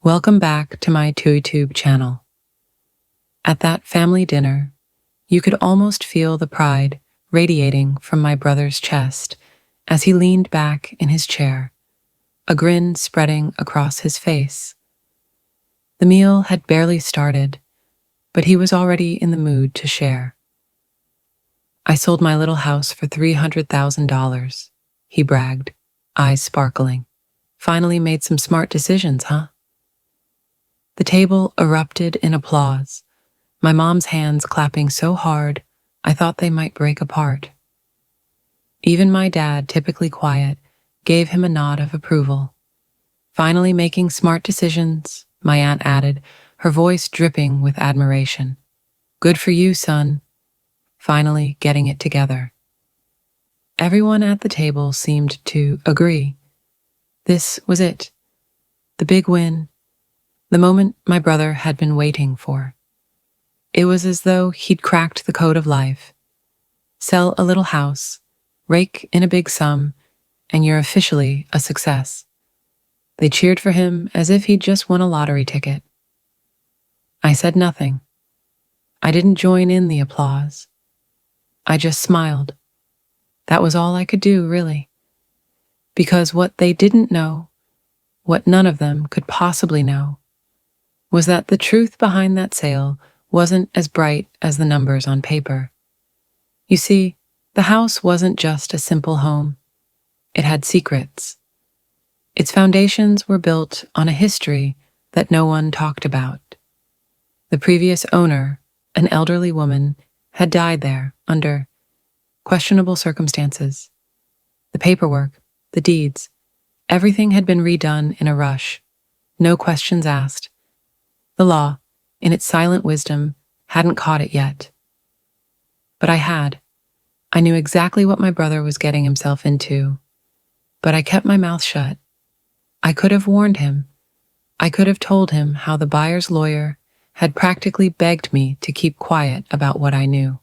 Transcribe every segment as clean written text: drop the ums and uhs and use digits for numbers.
Welcome back to my TuiTube channel. At that family dinner, you could almost feel the pride radiating from my brother's chest as he leaned back in his chair, a grin spreading across his face. The meal had barely started, but he was already in the mood to share. "I sold my little house for $300,000, he bragged, eyes sparkling. "Finally made some smart decisions, huh?" The table erupted in applause, my mom's hands clapping so hard I thought they might break apart. Even my dad, typically quiet, gave him a nod of approval. "Finally making smart decisions," my aunt added, her voice dripping with admiration. "Good for you, son. Finally getting it together." Everyone at the table seemed to agree. This was it, the big win, the moment my brother had been waiting for. It was as though he'd cracked the code of life. Sell a little house, rake in a big sum, and you're officially a success. They cheered for him as if he'd just won a lottery ticket. I said nothing. I didn't join in the applause. I just smiled. That was all I could do, really. Because what they didn't know, what none of them could possibly know, was that the truth behind that sale wasn't as bright as the numbers on paper. You see, the house wasn't just a simple home. It had secrets. Its foundations were built on a history that no one talked about. The previous owner, an elderly woman, had died there under questionable circumstances. The paperwork, the deeds, everything had been redone in a rush, no questions asked. The law, in its silent wisdom, hadn't caught it yet. But I had. I knew exactly what my brother was getting himself into, but I kept my mouth shut. I could have warned him. I could have told him how the buyer's lawyer had practically begged me to keep quiet about what I knew.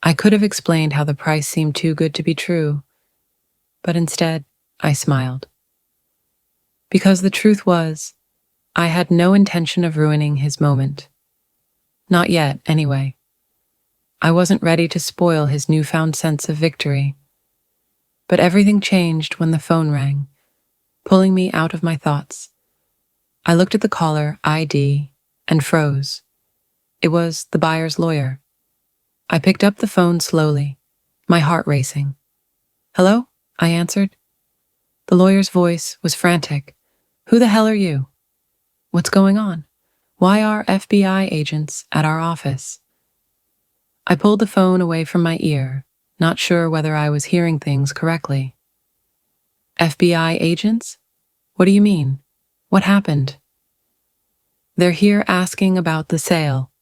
I could have explained how the price seemed too good to be true, but instead, I smiled. Because the truth was, I had no intention of ruining his moment. Not yet, anyway. I wasn't ready to spoil his newfound sense of victory. But everything changed when the phone rang, pulling me out of my thoughts. I looked at the caller ID and froze. It was the buyer's lawyer. I picked up the phone slowly, my heart racing. "Hello?" I answered. The lawyer's voice was frantic. "Who the hell are you? What's going on? Why are FBI agents at our office?" I pulled the phone away from my ear, not sure whether I was hearing things correctly. "FBI agents? What do you mean? What happened?" "They're here asking about the sale,"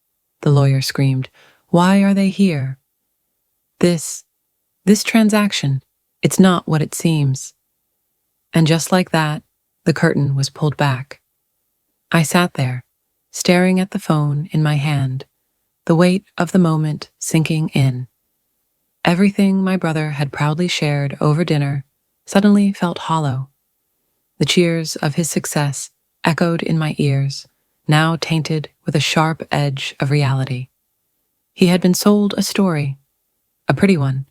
the lawyer screamed. "Why are they here? This transaction, it's not what it seems." And just like that, the curtain was pulled back. I sat there, staring at the phone in my hand, the weight of the moment sinking in. Everything my brother had proudly shared over dinner suddenly felt hollow. The cheers of his success echoed in my ears, now tainted with a sharp edge of reality. He had been sold a story, a pretty one,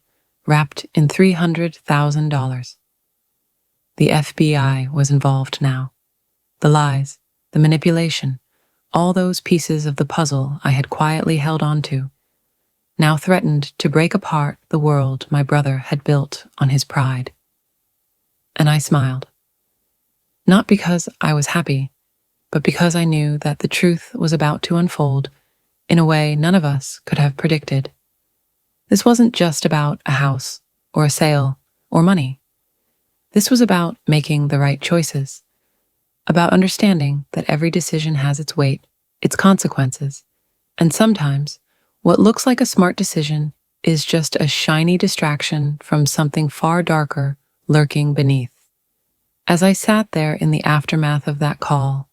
wrapped in $300,000. The FBI was involved now. The lies, the manipulation, all those pieces of the puzzle I had quietly held onto, now threatened to break apart the world my brother had built on his pride. And I smiled. Not because I was happy, but because I knew that the truth was about to unfold in a way none of us could have predicted. This wasn't just about a house, or a sale, or money. This was about making the right choices, about understanding that every decision has its weight, its consequences, and sometimes what looks like a smart decision is just a shiny distraction from something far darker lurking beneath. As I sat there in the aftermath of that call,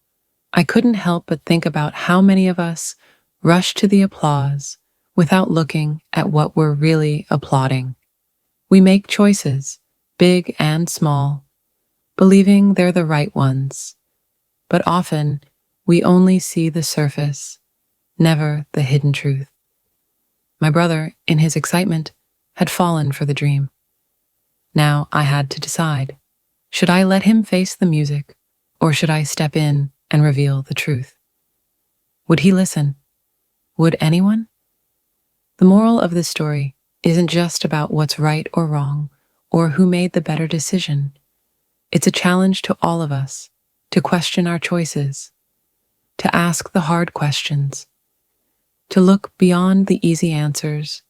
I couldn't help but think about how many of us rush to the applause without looking at what we're really applauding. We make choices, big and small, believing they're the right ones, but often we only see the surface, never the hidden truth. My brother, in his excitement, had fallen for the dream. Now I had to decide. Should I let him face the music, or should I step in and reveal the truth? Would he listen? Would anyone? The moral of this story isn't just about what's right or wrong, or who made the better decision. It's a challenge to all of us to question our choices, to ask the hard questions, to look beyond the easy answers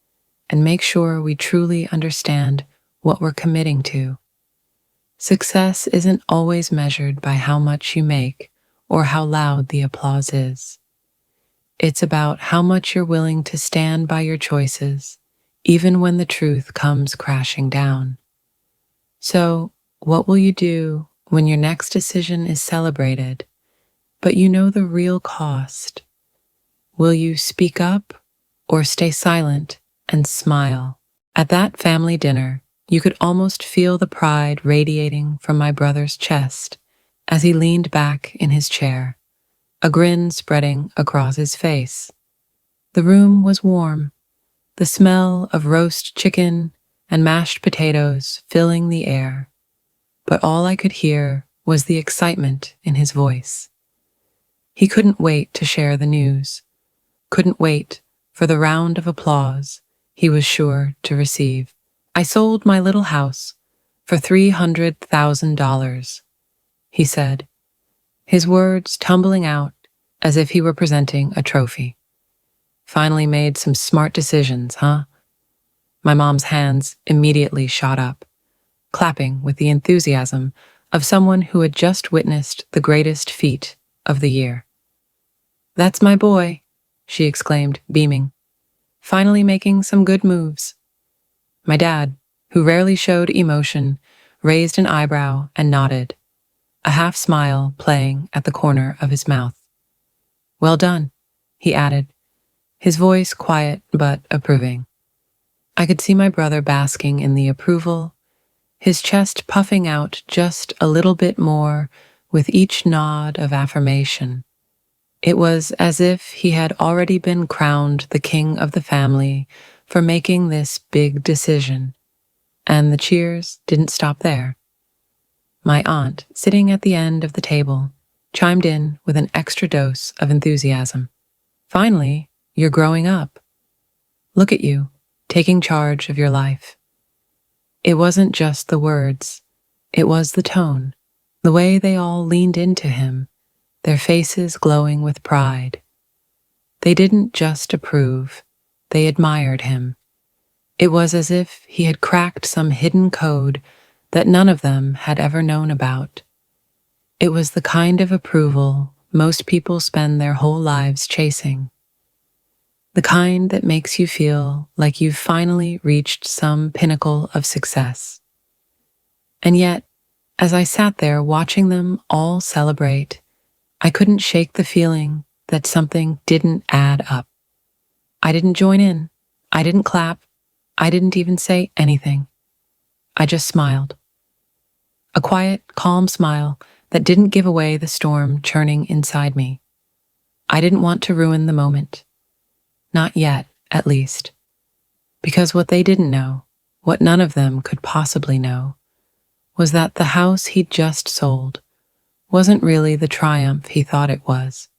and make sure we truly understand what we're committing to. Success isn't always measured by how much you make or how loud the applause is. It's about how much you're willing to stand by your choices, even when the truth comes crashing down. So, what will you do when your next decision is celebrated, but you know the real cost? Will you speak up or stay silent and smile? At that family dinner, you could almost feel the pride radiating from my brother's chest as he leaned back in his chair, a grin spreading across his face. The room was warm, the smell of roast chicken and mashed potatoes filling the air, but all I could hear was the excitement in his voice. He couldn't wait to share the news, couldn't wait for the round of applause he was sure to receive. I sold my little house for $300,000, he said, his words tumbling out as if he were presenting a trophy. Finally made some smart decisions, huh? My mom's hands immediately shot up, clapping with the enthusiasm of someone who had just witnessed the greatest feat of the year. "That's my boy," she exclaimed, beaming, finally making some good moves. My dad, who rarely showed emotion, raised an eyebrow and nodded, a half smile playing at the corner of his mouth. "Well done," he added, his voice quiet but approving. I could see my brother basking in the approval, his chest puffing out just a little bit more with each nod of affirmation. It was as if he had already been crowned the king of the family for making this big decision, and the cheers didn't stop there. My aunt, sitting at the end of the table, chimed in with an extra dose of enthusiasm. "Finally, you're growing up. Look at you, taking charge of your life." It wasn't just the words, it was the tone, the way they all leaned into him, their faces glowing with pride. They didn't just approve, they admired him. It was as if he had cracked some hidden code that none of them had ever known about. It was the kind of approval most people spend their whole lives chasing. The kind that makes you feel like you've finally reached some pinnacle of success. And yet, as I sat there watching them all celebrate, I couldn't shake the feeling that something didn't add up. I didn't join in. I didn't clap. I didn't even say anything. I just smiled. A quiet, calm smile that didn't give away the storm churning inside me. I didn't want to ruin the moment. Not yet, at least. Because what they didn't know, what none of them could possibly know, was that the house he'd just sold wasn't really the triumph he thought it was.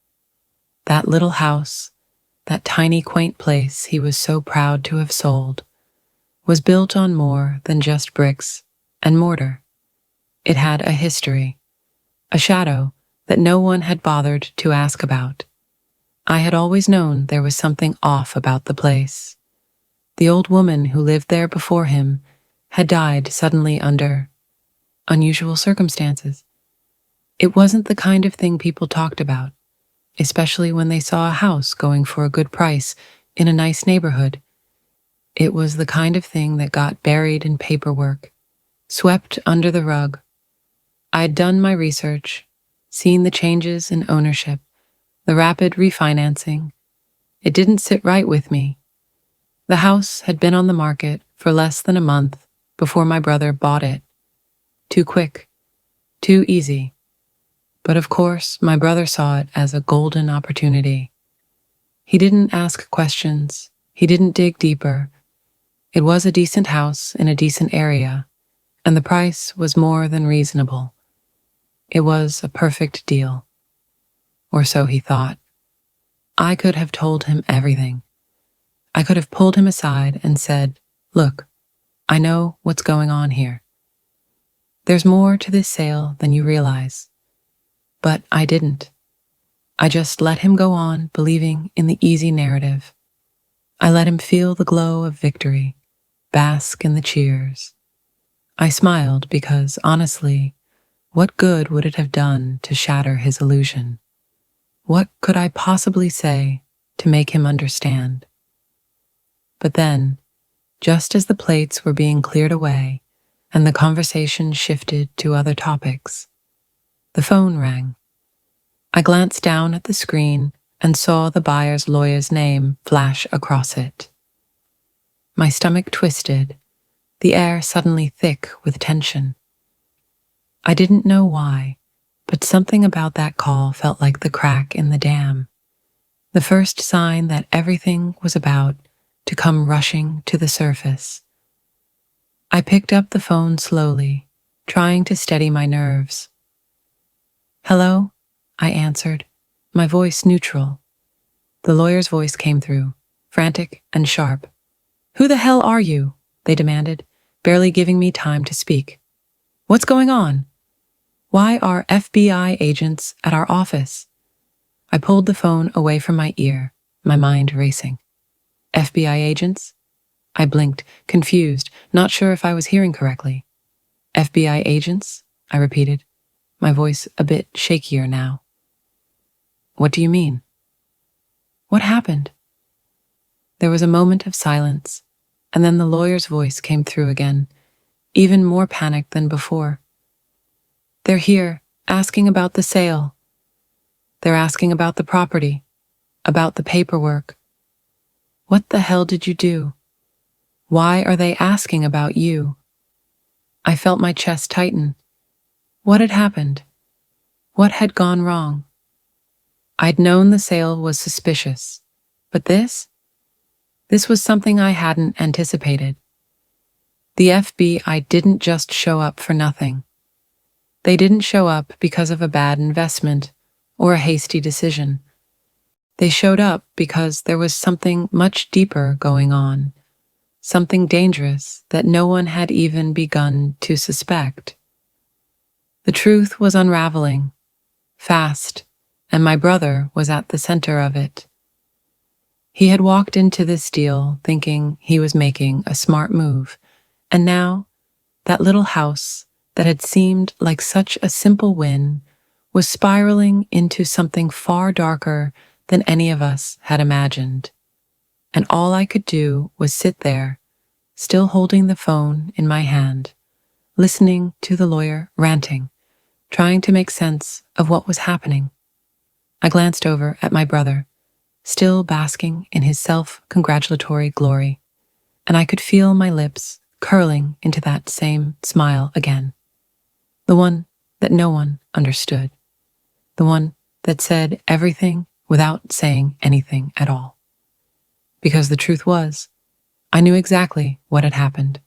That little house, that tiny quaint place he was so proud to have sold, was built on more than just bricks and mortar. It had a history, a shadow that no one had bothered to ask about. I had always known there was something off about the place. The old woman who lived there before him had died suddenly under unusual circumstances. It wasn't the kind of thing people talked about, especially when they saw a house going for a good price in a nice neighborhood. It was the kind of thing that got buried in paperwork, swept under the rug. I had done my research, seen the changes in ownership, the rapid refinancing. It didn't sit right with me. The house had been on the market for less than a month before my brother bought it. Too quick, too easy. But of course, my brother saw it as a golden opportunity. He didn't ask questions. He didn't dig deeper. It was a decent house in a decent area, and the price was more than reasonable. It was a perfect deal. Or so he thought. I could have told him everything. I could have pulled him aside and said, "Look, I know what's going on here. There's more to this sale than you realize." But I didn't. I just let him go on believing in the easy narrative. I let him feel the glow of victory, bask in the cheers. I smiled because, honestly, what good would it have done to shatter his illusion? What could I possibly say to make him understand? But then, just as the plates were being cleared away and the conversation shifted to other topics, the phone rang. I glanced down at the screen and saw the buyer's lawyer's name flash across it. My stomach twisted, the air suddenly thick with tension. I didn't know why, but something about that call felt like the crack in the dam, the first sign that everything was about to come rushing to the surface. I picked up the phone slowly, trying to steady my nerves. "Hello?" I answered, my voice neutral. The lawyer's voice came through, frantic and sharp. "Who the hell are you?" they demanded, barely giving me time to speak. "What's going on? Why are FBI agents at our office?" I pulled the phone away from my ear, my mind racing. FBI agents? I blinked, confused, not sure if I was hearing correctly. FBI agents? I repeated, my voice a bit shakier now. "What do you mean?" "What happened?" There was a moment of silence, and then the lawyer's voice came through again, even more panicked than before. "They're here, asking about the sale. They're asking about the property, about the paperwork. What the hell did you do? Why are they asking about you?" I felt my chest tighten. What had happened? What had gone wrong? I'd known the sale was suspicious, but this was something I hadn't anticipated. The FBI didn't just show up for nothing. They didn't show up because of a bad investment or a hasty decision. They showed up because there was something much deeper going on, something dangerous that no one had even begun to suspect. The truth was unraveling, fast, and my brother was at the center of it. He had walked into this deal thinking he was making a smart move, and now that little house that had seemed like such a simple win was spiraling into something far darker than any of us had imagined. And all I could do was sit there, still holding the phone in my hand, listening to the lawyer ranting, trying to make sense of what was happening. I glanced over at my brother, still basking in his self-congratulatory glory, and I could feel my lips curling into that same smile again. The one that no one understood. The one that said everything without saying anything at all. Because the truth was, I knew exactly what had happened.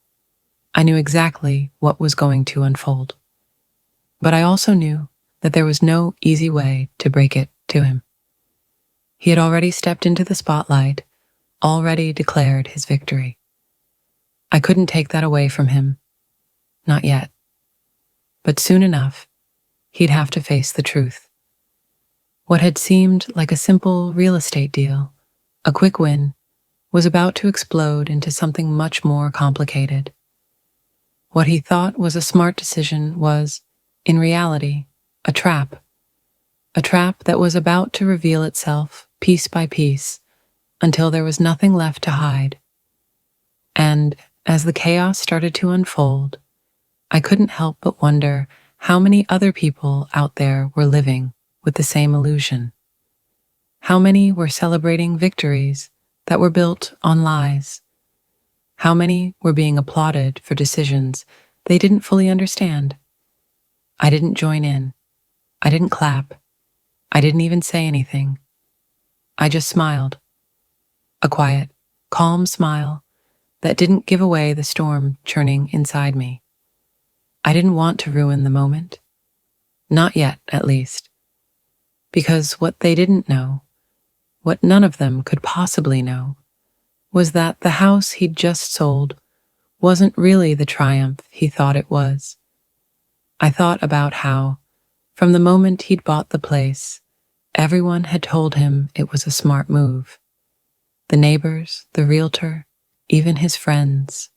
I knew exactly what was going to unfold. But I also knew that there was no easy way to break it to him. He had already stepped into the spotlight, already declared his victory. I couldn't take that away from him. Not yet. But soon enough, he'd have to face the truth. What had seemed like a simple real estate deal, a quick win, was about to explode into something much more complicated. What he thought was a smart decision was, in reality, a trap that was about to reveal itself piece by piece until there was nothing left to hide. And as the chaos started to unfold, I couldn't help but wonder how many other people out there were living with the same illusion. How many were celebrating victories that were built on lies? How many were being applauded for decisions they didn't fully understand? I didn't join in. I didn't clap. I didn't even say anything. I just smiled. A quiet, calm smile that didn't give away the storm churning inside me. I didn't want to ruin the moment. Not yet, at least. Because what they didn't know, what none of them could possibly know, was that the house he'd just sold wasn't really the triumph he thought it was. I thought about how, from the moment he'd bought the place, everyone had told him it was a smart move. The neighbors, the realtor, even his friends.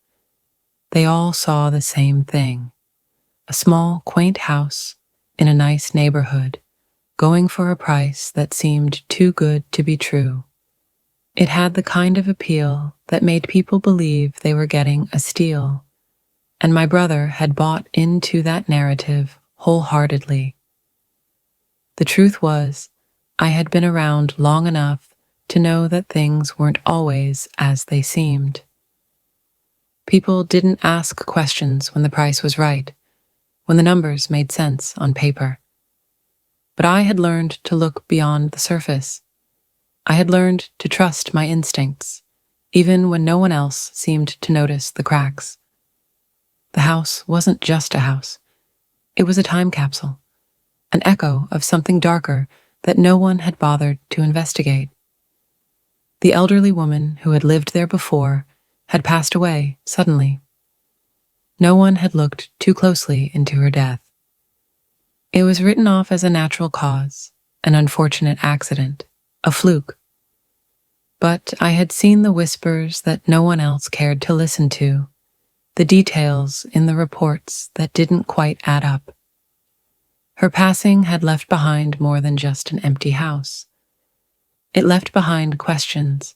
They all saw the same thing. A small, quaint house in a nice neighborhood, going for a price that seemed too good to be true. It had the kind of appeal that made people believe they were getting a steal, and my brother had bought into that narrative wholeheartedly. The truth was, I had been around long enough to know that things weren't always as they seemed. People didn't ask questions when the price was right, when the numbers made sense on paper. But I had learned to look beyond the surface. I had learned to trust my instincts, even when no one else seemed to notice the cracks. The house wasn't just a house. It was a time capsule, an echo of something darker that no one had bothered to investigate. The elderly woman who had lived there before had passed away suddenly. No one had looked too closely into her death. It was written off as a natural cause, an unfortunate accident, a fluke. But I had seen the whispers that no one else cared to listen to, the details in the reports that didn't quite add up. Her passing had left behind more than just an empty house. It left behind questions.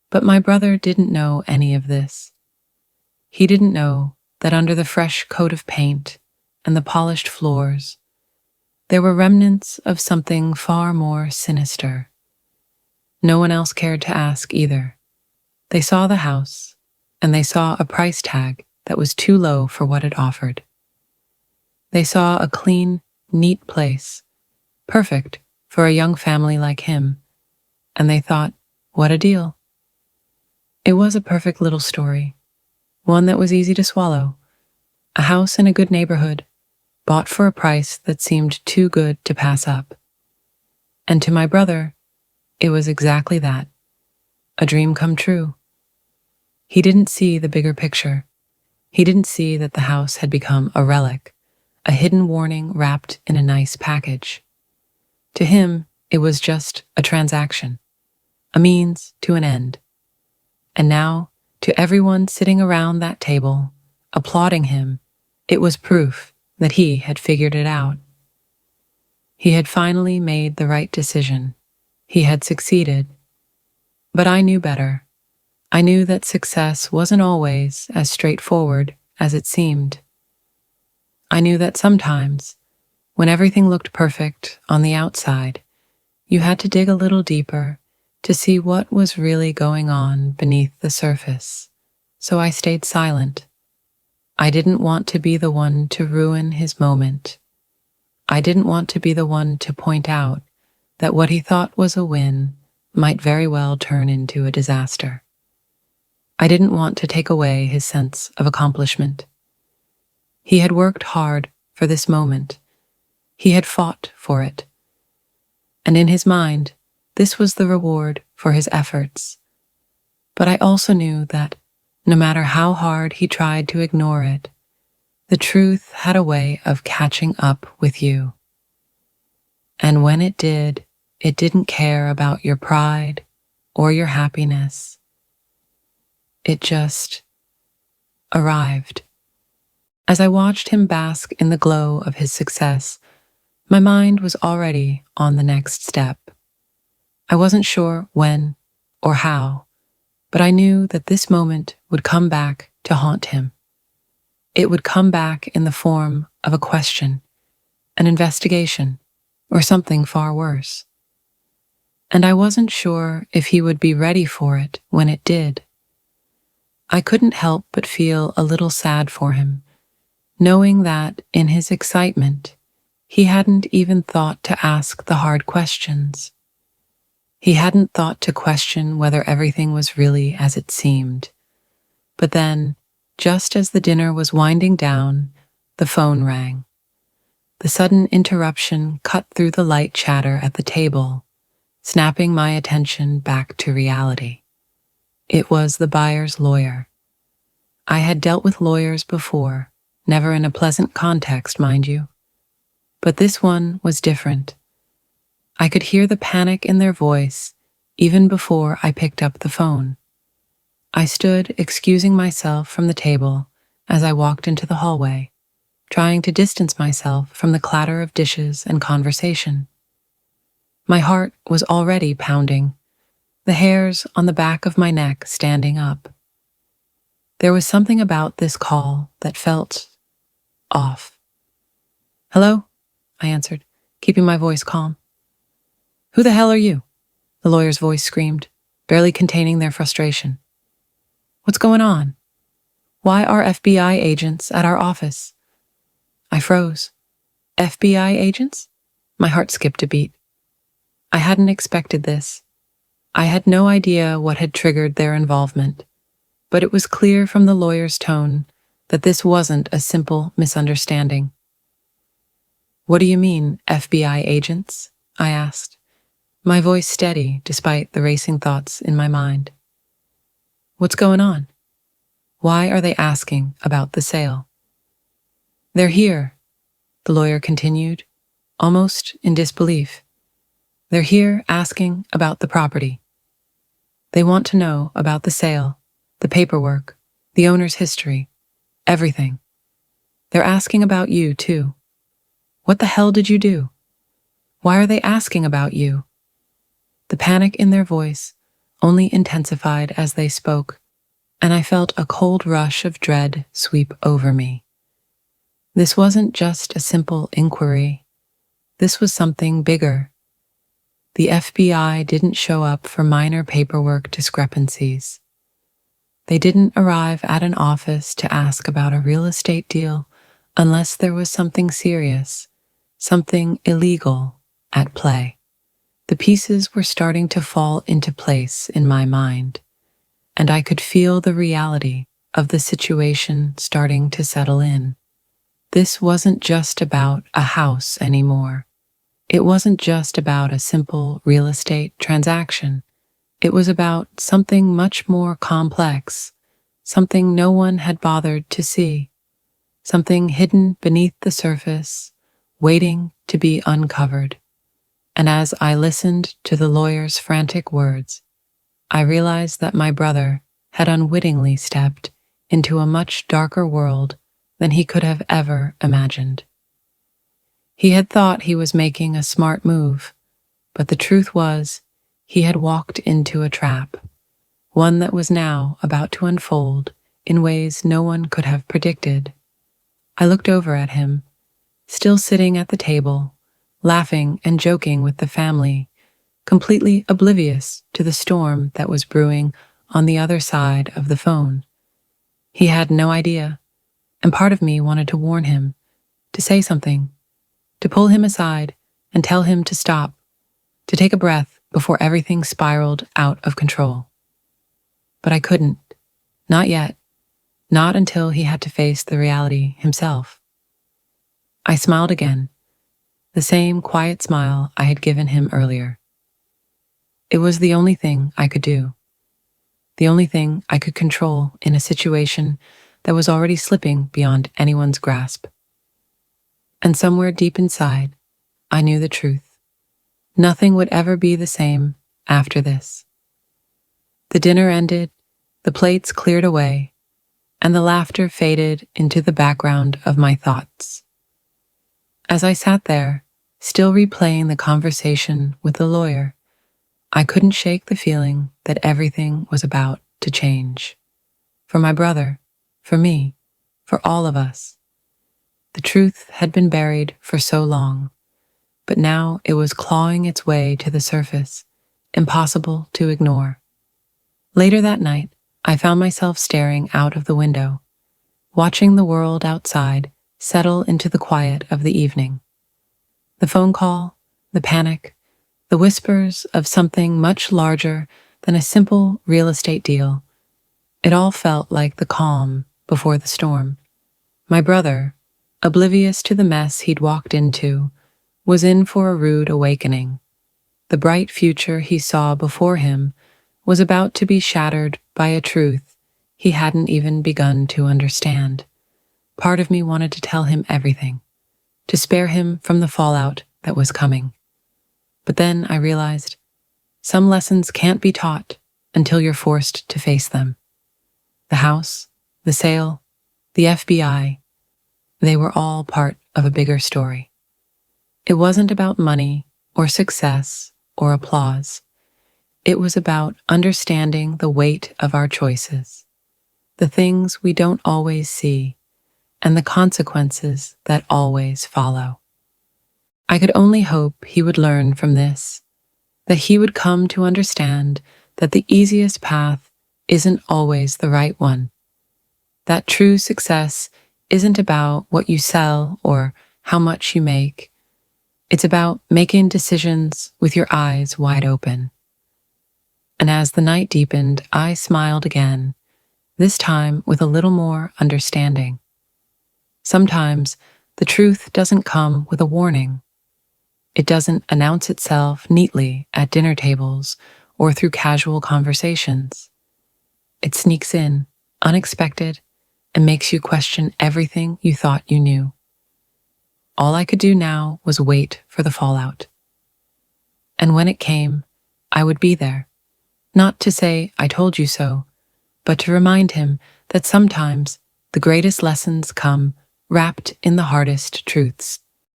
But my brother didn't know any of this. He didn't know that under the fresh coat of paint and the polished floors, there were remnants of something far more sinister. No one else cared to ask either. They saw the house, and they saw a price tag that was too low for what it offered. They saw a clean, neat place, perfect for a young family like him, and they thought, what a deal. It was a perfect little story, one that was easy to swallow. A house in a good neighborhood, bought for a price that seemed too good to pass up. And to my brother, it was exactly that, a dream come true. He didn't see the bigger picture. He didn't see that the house had become a relic, a hidden warning wrapped in a nice package. To him, it was just a transaction, a means to an end. And now, to everyone sitting around that table, applauding him, it was proof that he had figured it out. He had finally made the right decision. He had succeeded. But I knew better. I knew that success wasn't always as straightforward as it seemed. I knew that sometimes, when everything looked perfect on the outside, you had to dig a little deeper to see what was really going on beneath the surface. So I stayed silent. I didn't want to be the one to ruin his moment. I didn't want to be the one to point out that what he thought was a win might very well turn into a disaster. I didn't want to take away his sense of accomplishment. He had worked hard for this moment. He had fought for it. And in his mind, this was the reward for his efforts. But I also knew that no matter how hard he tried to ignore it, the truth had a way of catching up with you. And when it did, it didn't care about your pride or your happiness. It just arrived. As I watched him bask in the glow of his success, my mind was already on the next step. I wasn't sure when or how, but I knew that this moment would come back to haunt him. It would come back in the form of a question, an investigation, or something far worse. And I wasn't sure if he would be ready for it when it did. I couldn't help but feel a little sad for him, knowing that in his excitement, He hadn't even thought to ask the hard questions. He hadn't thought to question whether everything was really as it seemed. But then, just as the dinner was winding down, the phone rang. The sudden interruption cut through the light chatter at the table, snapping my attention back to reality. It was the buyer's lawyer. I had dealt with lawyers before, never in a pleasant context, mind you. But this one was different. I could hear the panic in their voice even before I picked up the phone. I stood excusing myself from the table as I walked into the hallway, trying to distance myself from the clatter of dishes and conversation. My heart was already pounding, the hairs on the back of my neck standing up. There was something about this call that felt off. "Hello?" I answered, keeping my voice calm. "Who the hell are you?" the lawyer's voice screamed, barely containing their frustration. "What's going on? Why are FBI agents at our office?" I froze. FBI agents? My heart skipped a beat. I hadn't expected this. I had no idea what had triggered their involvement, but it was clear from the lawyer's tone that this wasn't a simple misunderstanding. "What do you mean, FBI agents?" I asked, my voice steady despite the racing thoughts in my mind. "What's going on? Why are they asking about the sale?" "They're here," the lawyer continued, almost in disbelief. "They're here asking about the property. They want to know about the sale, the paperwork, the owner's history, everything. They're asking about you, too. What the hell did you do? Why are they asking about you?" The panic in their voice only intensified as they spoke, and I felt a cold rush of dread sweep over me. This wasn't just a simple inquiry. This was something bigger. The FBI didn't show up for minor paperwork discrepancies. They didn't arrive at an office to ask about a real estate deal unless there was something serious, something illegal at play. The pieces were starting to fall into place in my mind, and I could feel the reality of the situation starting to settle in. This wasn't just about a house anymore. It wasn't just about a simple real estate transaction. It was about something much more complex, something no one had bothered to see, something hidden beneath the surface, waiting to be uncovered. And as I listened to the lawyer's frantic words, I realized that my brother had unwittingly stepped into a much darker world than he could have ever imagined. He had thought he was making a smart move, but the truth was, he had walked into a trap, one that was now about to unfold in ways no one could have predicted. I looked over at him, still sitting at the table, laughing and joking with the family, completely oblivious to the storm that was brewing on the other side of the phone. He had no idea, and part of me wanted to warn him, to say something, to pull him aside and tell him to stop, to take a breath before everything spiraled out of control. But I couldn't, not yet, not until he had to face the reality himself. I smiled again, the same quiet smile I had given him earlier. It was the only thing I could do, the only thing I could control in a situation that was already slipping beyond anyone's grasp. And somewhere deep inside, I knew the truth. Nothing would ever be the same after this. The dinner ended, the plates cleared away, and the laughter faded into the background of my thoughts. As I sat there, still replaying the conversation with the lawyer, I couldn't shake the feeling that everything was about to change. For my brother, for me, for all of us. The truth had been buried for so long, but now it was clawing its way to the surface, impossible to ignore. Later that night, I found myself staring out of the window, watching the world outside settle into the quiet of the evening. The phone call, the panic, the whispers of something much larger than a simple real estate deal. It all felt like the calm before the storm. My brother, oblivious to the mess he'd walked into, was in for a rude awakening. The bright future he saw before him was about to be shattered by a truth he hadn't even begun to understand. Part of me wanted to tell him everything, to spare him from the fallout that was coming. But then I realized some lessons can't be taught until you're forced to face them. The house, the sale, the FBI, they were all part of a bigger story. It wasn't about money or success or applause. It was about understanding the weight of our choices, the things we don't always see, and the consequences that always follow. I could only hope he would learn from this, that he would come to understand that the easiest path isn't always the right one, that true success isn't about what you sell or how much you make. It's about making decisions with your eyes wide open. And as the night deepened, I smiled again, this time with a little more understanding. Sometimes the truth doesn't come with a warning. It doesn't announce itself neatly at dinner tables or through casual conversations. It sneaks in, unexpected, and makes you question everything you thought you knew. All I could do now was wait for the fallout. And when it came, I would be there, not to say I told you so, but to remind him that sometimes the greatest lessons come wrapped in the hardest truths.